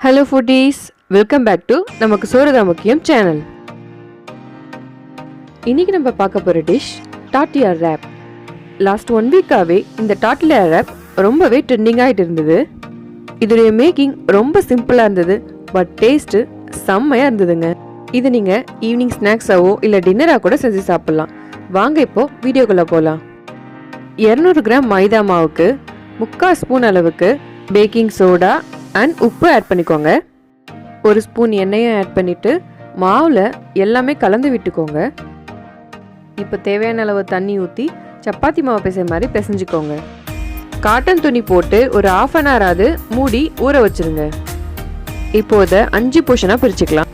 Hello foodies, welcome back to நமக்கு சோறுதா முக்கியம் channel. இன்னைக்கு நம்ம பார்க்க போற டிஷ் டார்ட்டியா wrap. லாஸ்ட் 1 வீக்காவே இந்த டார்ட்டியா wrap ரொம்பவே ட்ரெண்டிங் ஆயிட்டு இருந்தது. இதோட மேக்கிங் ரொம்ப சிம்பிளா இருந்தது, பட் டேஸ்ட் செம்மையா இருந்ததுங்க. இது நீங்க ஈவினிங் ஸ்நாக்ஸாவோ இல்ல டின்னரா கூட செஞ்சு சாப்பிடலாம். வாங்க இப்போ வீடியோக்குள்ள போலாம். 200 கிராம் மைதா மாவுக்கு 3/4 ஸ்பூன் அளவுக்கு பேக்கிங் சோடா அண்ட் உப்பு ஆட் பண்ணிக்கோங்க. 1 ஸ்பூன் எண்ணெயும் ஆட் பண்ணிட்டு மாவில் எல்லாமே கலந்து விட்டுக்கோங்க. இப்போ தேவையான அளவு தண்ணி ஊற்றி சப்பாத்தி மாவு பிசைற மாதிரி பிசைஞ்சிக்கோங்க. காட்டன் துணி போட்டு ஒரு 1/2 hour ஆகுது மூடி ஊற வச்சிருங்க. இப்போ இதை 5 போர்ஷனாக பிரிச்சுக்கலாம்.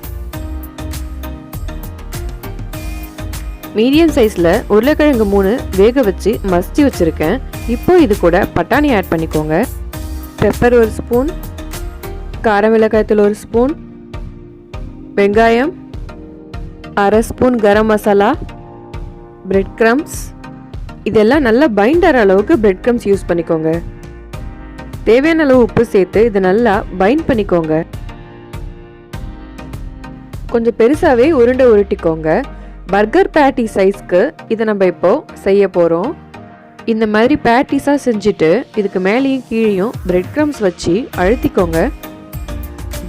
மீடியம் சைஸில் உருளைக்கிழங்கு 3 வேக வச்சு மசிச்சு வச்சுருக்கேன். இப்போ இது கூட பட்டாணி ஆட் பண்ணிக்கோங்க. பெப்பர் 1 ஸ்பூன், காரமிளகாய்த்தூள் 1 ஸ்பூன், வெங்காயம், 1/2 spoon garam masala, bread crumbs. இதெல்லாம் நல்லா பைண்டர் அளவுக்கு பிரெட் கிரம்ஸ் யூஸ் பண்ணிக்கோங்க. தேவையான அளவு உப்பு சேர்த்து இதை நல்லா பைண்ட் பண்ணிக்கோங்க. கொஞ்சம் பெருசாகவே உருட்டிக்கோங்க. பர்கர் பேட்டி சைஸ்க்கு இதை நம்ம இப்போ செய்ய போகிறோம். இந்த மாதிரி பேட்டிஸாக செஞ்சுட்டு இதுக்கு மேலேயும் கீழேயும் பிரெட் கிரம்ஸ் வச்சு அழுத்திக்கோங்க.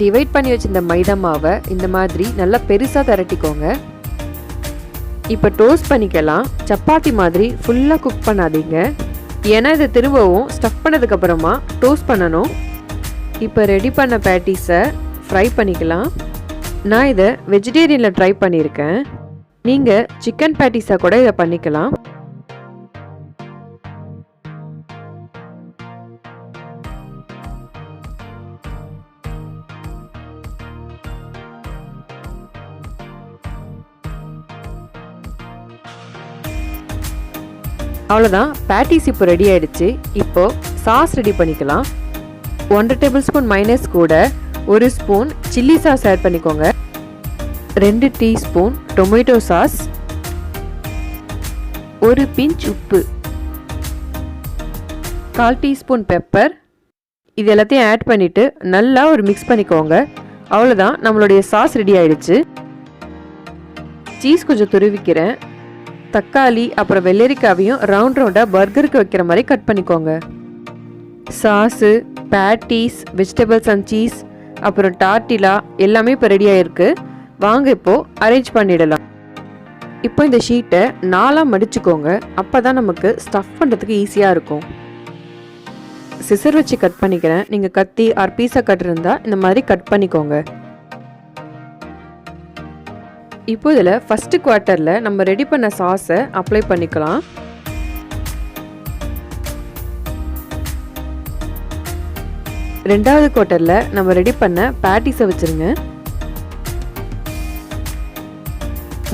டிவைட் பண்ணி வச்சிருந்த மைதா மாவை இந்த மாதிரி நல்லா பெருசாக திரட்டிக்கோங்க. இப்போ டோஸ்ட் பண்ணிக்கலாம். சப்பாத்தி மாதிரி ஃபுல்லாக குக் பண்ணாதீங்க, ஏன்னா இதை திரும்பவும் ஸ்டஃப் பண்ணதுக்கப்புறமா டோஸ்ட் பண்ணணும். இப்போ ரெடி பண்ண பேட்டிஸை ஃப்ரை பண்ணிக்கலாம். நான் இதை வெஜிடேரியனில் ட்ரை பண்ணியிருக்கேன். நீங்கள் சிக்கன் பேட்டிஸாக கூட இதை பண்ணிக்கலாம். அவ்வளோதான், பேட்டிஸ் இப்போ ரெடி ஆகிடுச்சு. இப்போது சாஸ் ரெடி பண்ணிக்கலாம். 1 டேபிள் ஸ்பூன் மைனஸ் கூட 1 ஸ்பூன் சில்லி சாஸ் ஆட் பண்ணிக்கோங்க. 2 டீஸ்பூன் டொமேட்டோ சாஸ், 1 பிஞ்ச் உப்பு, 1/4 டீஸ்பூன் பெப்பர். இது எல்லாத்தையும் ஆட் பண்ணிவிட்டு நல்லா ஒரு மிக்ஸ் பண்ணிக்கோங்க. அவ்வளோதான், நம்மளுடைய சாஸ் ரெடி ஆகிடுச்சு. சீஸ் கொஞ்சம் துருவிக்கிறேன். தக்காளி அப்புறம் வெள்ளரிக்காவையும் ரவுண்டாக பர்கருக்கு வைக்கிற மாதிரி கட் பண்ணிக்கோங்க. Sauce, patties, vegetables and cheese அப்புறம் டார்ட்டிலா எல்லாமே இப்போ ரெடி ஆகிருக்கு. வாங்க இப்போது அரேஞ்ச் பண்ணிடலாம். இப்போ இந்த ஷீட்டை 4ஆக மடிச்சுக்கோங்க. அப்போ தான் நமக்கு ஸ்டஃப் பண்ணுறதுக்கு ஈஸியாக இருக்கும். சிசர் வச்சு கட் பண்ணிக்கிறேன். நீங்கள் கத்தி ஆர் பீஸா கட் இருந்தால் இந்த மாதிரி கட் பண்ணிக்கோங்க. இப்போ இதில் ஃபஸ்ட்டு குவார்ட்டரில் நம்ம ரெடி பண்ண சாஸை அப்ளை பண்ணிக்கலாம். ரெண்டாவது குவார்ட்டரில் நம்ம ரெடி பண்ண பேட்டிஸை வச்சுருங்க.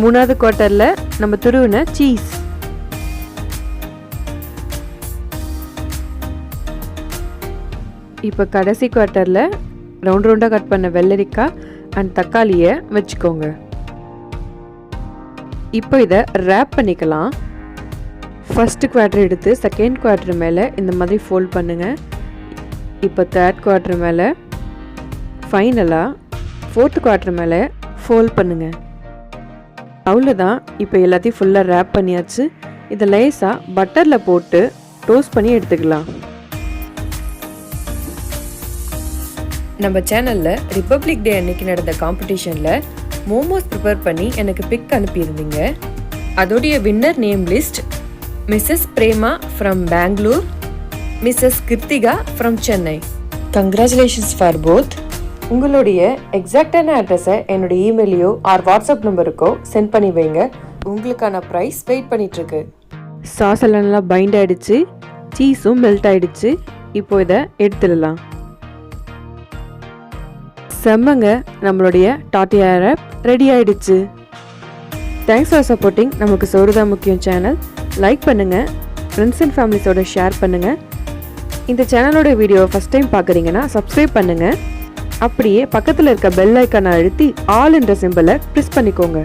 மூணாவது குவார்ட்டரில் நம்ம துருவின சீஸ். இப்போ கடைசி குவார்ட்டரில் ரவுண்டாக கட் பண்ண வெள்ளரிக்காய் அண்ட் தக்காளியை வச்சுக்கோங்க. இப்போ இதை ரேப் பண்ணிக்கலாம். ஃபஸ்ட்டு குவார்ட்டர் எடுத்து செகண்ட் குவார்ட்டர் மேலே இந்த மாதிரி ஃபோல்ட் பண்ணுங்கள். இப்போ தேர்ட் குவார்ட்டர் மேலே, ஃபைனலாக 4th குவார்ட்டர் மேலே ஃபோல்ட் பண்ணுங்கள். அவ்வளோதான், இப்போ எல்லாத்தையும் ஃபுல்லாக ரேப் பண்ணியாச்சு. இதை லேஸாக பட்டரில் போட்டு டோஸ்ட் பண்ணி எடுத்துக்கலாம். நம்ம சேனலில் ரிப்பப்ளிக் டே அன்னைக்கு நடந்த காம்படிஷனில் மோமோஸ் ப்ரிப்பேர் பண்ணி எனக்கு பிக் அனுப்பியிருந்தீங்க. அதோடைய winner name list Mrs Prema from Bangalore, Mrs Krithika from Chennai. Congratulations for both. உங்களுடைய எக்ஸாக்டான அட்ரஸை என்னுடைய இமெயிலையோ ஆர் வாட்ஸ்அப் நம்பருக்கோ சென்ட் பண்ணி வைங்க. உங்களுக்கான ப்ரைஸ் வெயிட் பண்ணிகிட்ருக்கு. சாஸ் எல்லாம் நல்லா பைண்ட் ஆகிடுச்சு, சீஸும் மெல்ட் ஆகிடுச்சு. இப்போ இதை எடுத்துடலாம். செம்மங்க, நம்மளுடைய டார்ட்டியா wrap ரெடி ஆயிடுச்சு. தேங்க்ஸ் ஃபார் சப்போர்ட்டிங் நமக்கு சோறுதா முக்கியம் சேனல். லைக் பண்ணுங்கள், ஃப்ரெண்ட்ஸ் அண்ட் ஃபேமிலிஸோட ஷேர் பண்ணுங்கள். இந்த சேனலோட வீடியோவை ஃபஸ்ட் டைம் பார்க்குறீங்கன்னா சப்ஸ்கிரைப் பண்ணுங்கள். அப்படியே பக்கத்தில் இருக்க பெல் ஐக்கானை அழுத்தி ஆல் என்ற சிம்பிளை ப்ரெஸ் பண்ணிக்கோங்க.